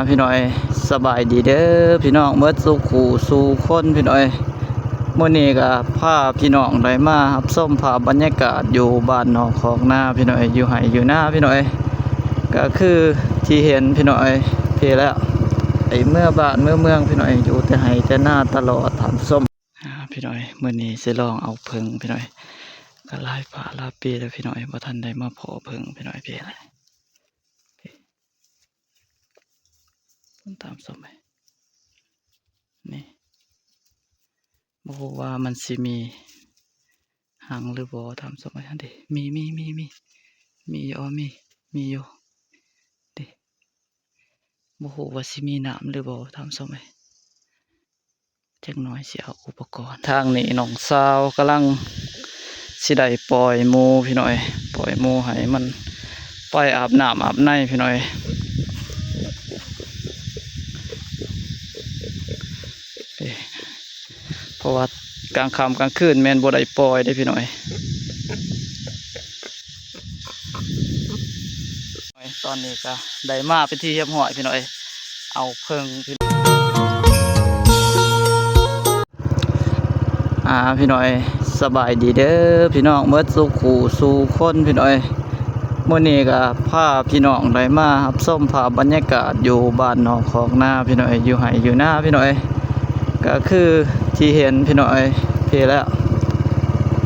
พี่น้อยสบายดีเด้อพี่น้องเมื่อสู่ขู่สู่คนพี่น้อยมื้อนี้ก็พาพี่น้องได้มารับชมภาพบรรยากาศอยู่บ้านนอกของนาพี่น้อยอยู่ไห้อยู่นาพี่น้อยก็คือที่เห็นพี่น้อยพี่แล้วไอ้เมื่อบ้านเมื่อเมืองพี่น้อยอยู่แต่ไห้แต่นาตลอดถามส้มพี่น้อยมื้อนี้สิลองเอาเพิ่งพี่น้อยก็หลายป่าหลายปีแล้วพี่น้อยบ่ทันได้มาพอเพิ่งพี่น้อยพี่แล้วตามส้มไปนี่บ่ฮู้ว่ามันสิมีหังหรือบ่ทำสมัยนั้นดิมีอยู่ดิบ่ฮู้ว่าสิมีน้ำหรือบ่ทำสมัยจักหน่อยสิเอาอุปกรณ์ทางนี้น้องสาวกำลังสิได้ปล่อยหมูพี่น้อยปล่อยหมูให้มันไปอาบน้ำอาบในพี่น้อยเพราะว่ากลางค่ำกลางคืนแม่นบ่ได้ปล่อยได้พี่น้อยตอนนี้ก็ได้มาเป็นที่เรียบร้อยพี่น้อยเอาเพิ่งพี่น้อยสบายดีเด้อพี่น้องเมื่อสู่ขู่สู่คนพี่น้อยมื้อนี้ก็พาพี่น้องได้มารับชมภาพบรรยากาศอยู่บ้านนอกของนาพี่น้อยอยู่ไห้อยู่นาพี่น้อยก็คือที่เห็นพี่น้อยพี่แล้ว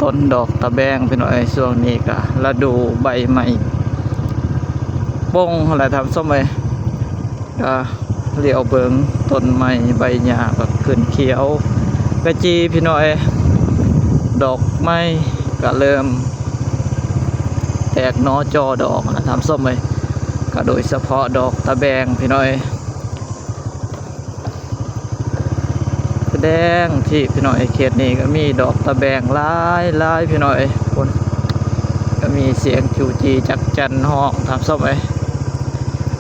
ต้นดอกตะแบงพี่น้อยช่วงนี้ก็ฤดูใบใหม่ป้งอะไรทำส้มไปก็เลี้ยวเบิงต้นไม้ใบหญ้าก็ขึ้นเขียวกระจีพี่น้อยดอกไม้ก็เริ่มแตกหน่อจอดอกทำส้มไปก็โดยเฉพาะดอกตะแบงพี่น้อยแดงที่พี่น้อยเขตนี้ก็มีดอกตะแบงหลายพี่น้อยคนก็มีเสียงจูจีจักจันห้องทำส้มไป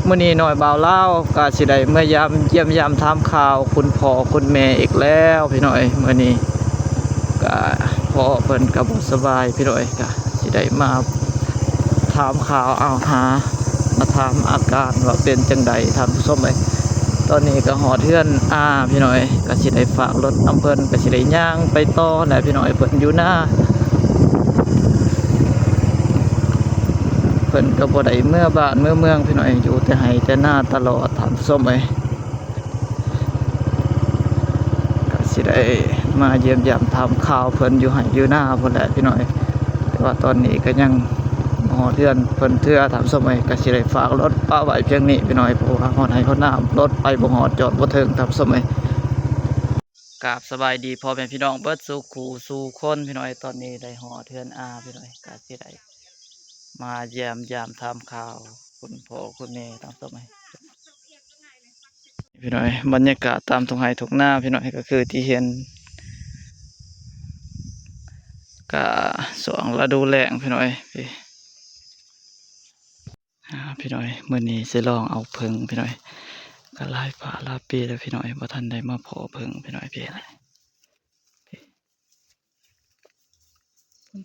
มื้อนี้หน่อยบ่าวเล่าก็สิได้เมื่อยามเยี่ยมยามถามข่าวคุณพ่อคุณแม่อีกแล้วพี่น้อยมื้อนี้ก็พ่อเพิ่นก็บ่สบายพี่น้อยก็สิได้มาถามข่าวเอาหามาถามอาการว่าเป็นจังใดทำส้มไปตอนนี้ก็หอเทือนพี่น้อยก็สิได้ฝากรถน้ำเพิ่นก็สิได้ย่างไปต่อแหละพี่น้อยเพิ่นอยู่หน้าเพิ่นก็บ่ได้เมื่อบ้านเมื่อเมืองพี่น้อยอยู่แต่ไห้แต่นาตลอดถามส้มไปก็สิได้มาเยี่ยมยามถามข่าวเพิ่นอยู่ไห้อยู่หน้าพุ่นแหละพี่น้อยแต่ว่าตอนนี้ก็ยังหอเทือนเพิ่นเทื่อถามส้มไปก็สิได้ฝากรถป้าไว้เพียงนี้พี่น้อยเพราะว่าฮอดไห้ฮอดน้ารถไปบ่ฮอดจอดบ่ถึงถามส้มไปกราบสบายดีพ่อแม่พี่น้องเบิดสู่ขู่สู่คนพี่น้อยตอนนี้ได้หอเทือนพี่น้อยก็สิได้มาเยี่ยมยามทำข่าวคุณพ่อคุณแม่ตามสมัยพี่น้อยบรรยากาศตามทุ่งไร่ทุ่งนาพี่น้อยก็คือที่เห็นก็สวงฤดูแล้งพี่น้อยพี่น้อยมื้อนี้สิลองเอาเพิ่งพี่น้อยก็หลายป่าหลายปีแล้วพี่น้อยบ่ทันได้มาพอเพิ่งพี่น้อยพี่อะไร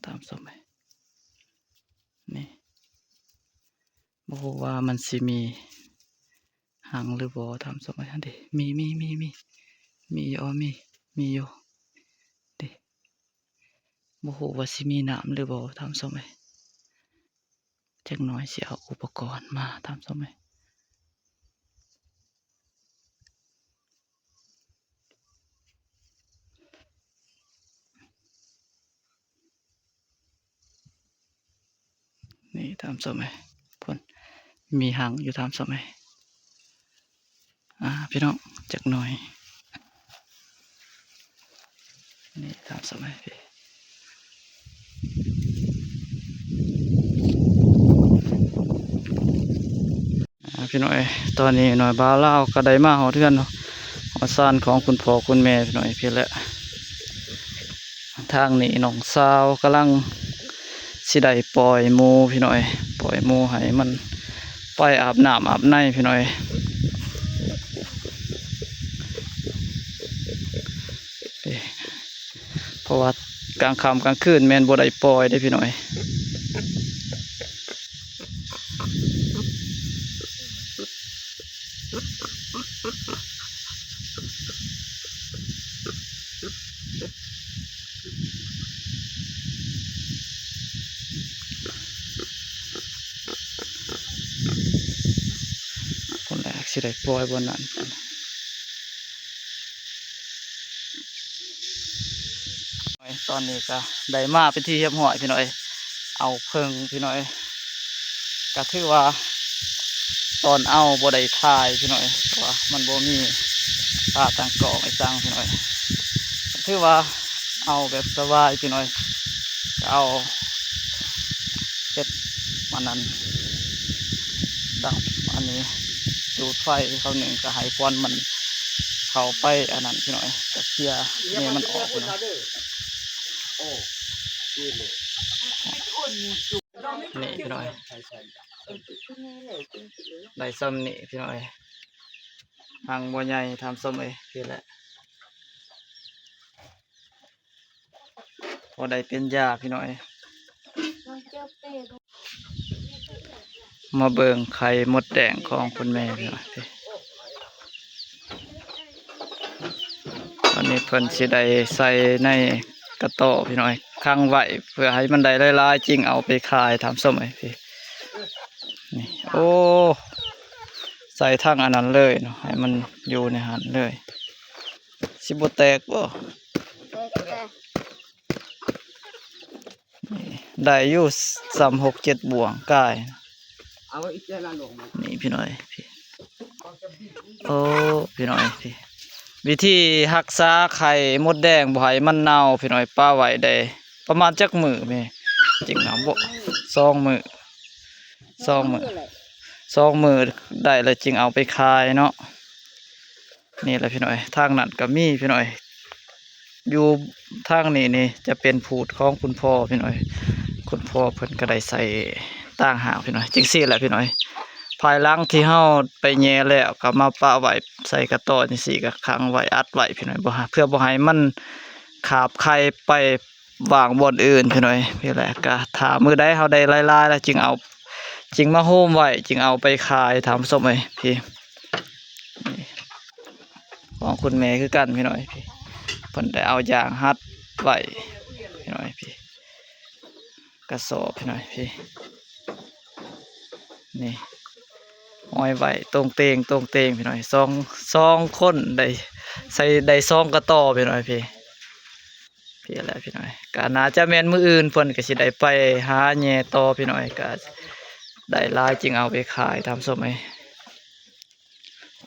ตามสมัยนี่บ่ฮู้ว่ามันสิมีหังหรือบ่ทำสมัยนั้นดิมีอยู่ดิบ่ฮู้ว่าสิมีน้ำหรือบ่ทำสมัยจักหน่อยสิเอาอุปกรณ์มาทำสมัยนี่ทำสมัยพ่นมีหังอยู่ทำสมัยพี่น้องจักหน่อยนี่ทำสมัยพี่น้อยตอนนี้หน่อยบ้าเล่าก็ได้มาหอเทือนหอซ่านของคุณพ่อคุณแม่พี่น้อยพี่แหละทางนี้น้องสาวกำลังสิได้ปล่อยหมูพี่น้อยปล่อยหมูให้มันไปอาบน้ำอาบในพี่น้อยเพราะว่ากลางค่ำกลางคืนแม่นบ่ได้ปล่อยได้พี่น้อย สิได้ปล่อยบนนั้นตอนนี้ก็ได้มาเป็นที่เรียบร้อยพี่น้อยเอาเพิ่งพี่น้อยก็ถือว่าตอนเอาบ่ได้ถ่ายพี่น้อยเพราะว่ามันบ่มีภาพต่างกล่องไอ้ตังพี่น้อยก็ถือว่าเอาแบบสบายพี่น้อยก็เอาเฮ็ดมันนั้นดังอันนี้ดูดไฟเขาหนึ่งก็ให้ควันมันเข้าไปอันนั้นพี่น้อยก็เคลียร์นี่มันออกพี่น้อยนี่พี่น้อยได้ซ้ำนี่พี่น้อยหางบัวใหญ่ทำส้มพี่แหละพอได้เป็นยาพี่น้อยมาเบิ่งไข่มดแดงของคุณแม่พี่น้อยวันนี้เพิ่นสิได้ใส่ในกระโตพี่น้อยค้างไว้เพื่อให้มันได้หลายๆจริงเอาไปขายทำส้มพี่นี่โอ้ใส่ทั้งอันนั้นเลยเนาะให้มันอยู่ในหันเลยสิบ่แตกบ่ได้อยู่3-6-7บ่วงกายนี่พี่น้อยพี่โอ้พี่น้อยพี่วิธีรักษาไข่มดแดงบ่ให้มันเน่าพี่น้อยป้าไว้ได้ประมาณจักมื้อแม่จริงนะบ่2 มื้อได้แล้วจึงเอาไปขายเนาะนี่แหละพี่น้อยทางนั้นก็มีพี่น้อยอยู่ทางนี้จะเป็นผูดของคุณพ่อพี่น้อยคุณพ่อเพิ่นก็ได้ใส่ต่างหากพี่น้อยจังซี่แหละพี่น้อยภายหลังที่เฮาไปแย่แล้วก็มาปะไว้ใส่กระต่อจังซี่ก็ขังไว้อัดไว้พี่น้อยเพื่อบ่ให้มันขาบไข่ไปวางบ่อนอื่นพี่น้อยพี่แหละก็ถ้ามื้อใดเฮาได้หลายๆแล้วจึงมาโฮมไว้จึงเอาไปขายทำส้มพี่ของคุณแม่คือกันพี่น้อยพี่เพิ่นได้เอายางฮัดไว้พี่น้อยพี่กระสอบพี่น้อยพี่นี่ห้อยไว้ตรงเตงพี่น้อยซองคนได้ใส่ได้ซองกระต่อพี่น้อยพี่อะไรพี่น้อยก็น่าจะแม่นมื้ออื่นเพิ่นก็สิได้ไปหาแหน่ต่อพี่น้อยก็ได้หลายจึงเอาไปขายทำส้ม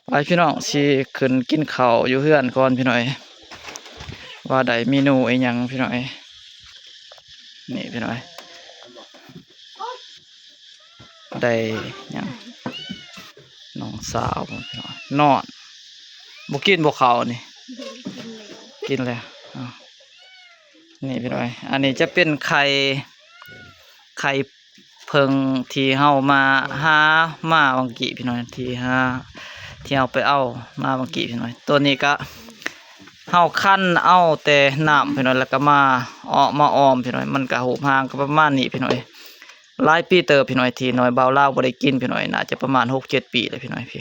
ไปพี่น้องสิขึ้นกินข้าวอยู่เฮือนก่อนพี่น้อยว่าได้เมนูอีหยังพี่น้อยนี่พี่น้อยได้หยังน้องสาวพี่น้อยนอนบ่กินบ่ข้าวนี่กินแล้วนี่พี่น้อยอันนี้จะเป็นไข่เพิงที่เฮามาหามาบางกี่พี่น้อยที่เฮาไปเอามาบางกี่พี่น้อยตัวนี้ก็เฮาคั้นเอาแต่น้ำพี่น้อยแล้วก็มาออมพี่น้อยมันก็หูพางก็ประมาณนี้พี่น้อยหลายปีเติบพี่น้อยที่น้อยเบาเล่าบ่ได้กินพี่น้อยน่าจะประมาณ 6-7 ปีเลยพี่น้อยพี่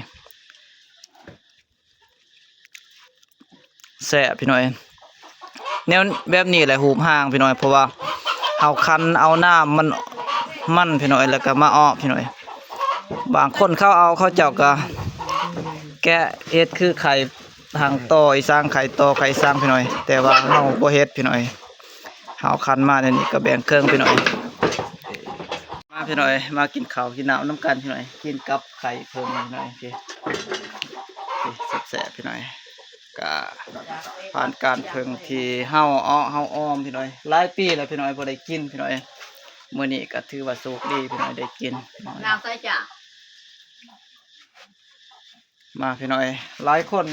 แซ่บพี่น้อยแนวแบบนี้แหละหูพางพี่น้อยเพราะว่าเฮาคั้นเอาน้ำมันพี่น้อยแล้วก็มาอ้อพี่น้อยบางคนเขาเจ้าก็แกะเฮ็ดคือไข่ทางต่ออีสร้างไข่ต่อไข่สร้างพี่น้อยแต่ว่าเฮาบ่เฮ็ดพี่น้อยเฮาคั้นมาเนี่ยนี่ก็แบ่งเครื่องพี่น้อยมาพี่น้อยมากินข้าวกินน้ำกันพี่น้อยกินกับไข่เพิ่มพี่น้อยพี่แซ่บๆพี่น้อยก็ผ่านการเพิ่งที่เฮาอ้อมพี่น้อยหลายปีแล้วพี่น้อยบ่ได้กินพี่น้อยมื้อนี้ก็ถือว่าโชคดีพี่น้อยได้กินน้ำใส่จ้ะมาพี่น้อยหลายคน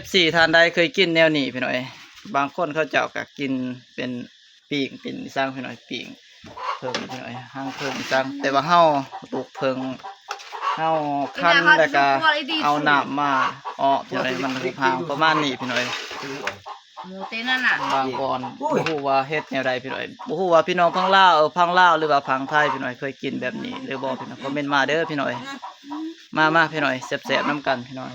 FC ท่านใดเคยกินแนวนี้พี่น้อยบางคนเขาเจ้าก็กินเป็นปีกเป็นสร้างพี่น้อยปีกเพิ่งพี่น้อยห้างเพิ่งสร้างแต่ว่าเฮาปลูกเพิ่งเฮาคั้นแล้วก็เอาน้ำมาพี่น้อยมันรูปร่างประมาณนี้พี่น้อยบางก่อนบ่ฮู้ว่าเฮ็ดแนวใดพี่น้อยบ่ฮู้ว่าพี่น้องพังลาวหรือว่าพังไทยพี่น้อยเคยกินแบบนี้หรือบ่พี่น้องคอมเมนต์มาเด้อพี่น้อยมาพี่น้อยแซ่บๆน้ำกันพี่น้อย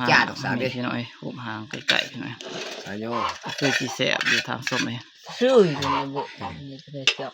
จาดอกสาเด้อพี่น้อยรูปร่างไก่ๆพี่น้อยอายุคือสิแซ่บอยู่ทางส้มซื้ออยู่ในบ่นี่ก็ได้แซ่บ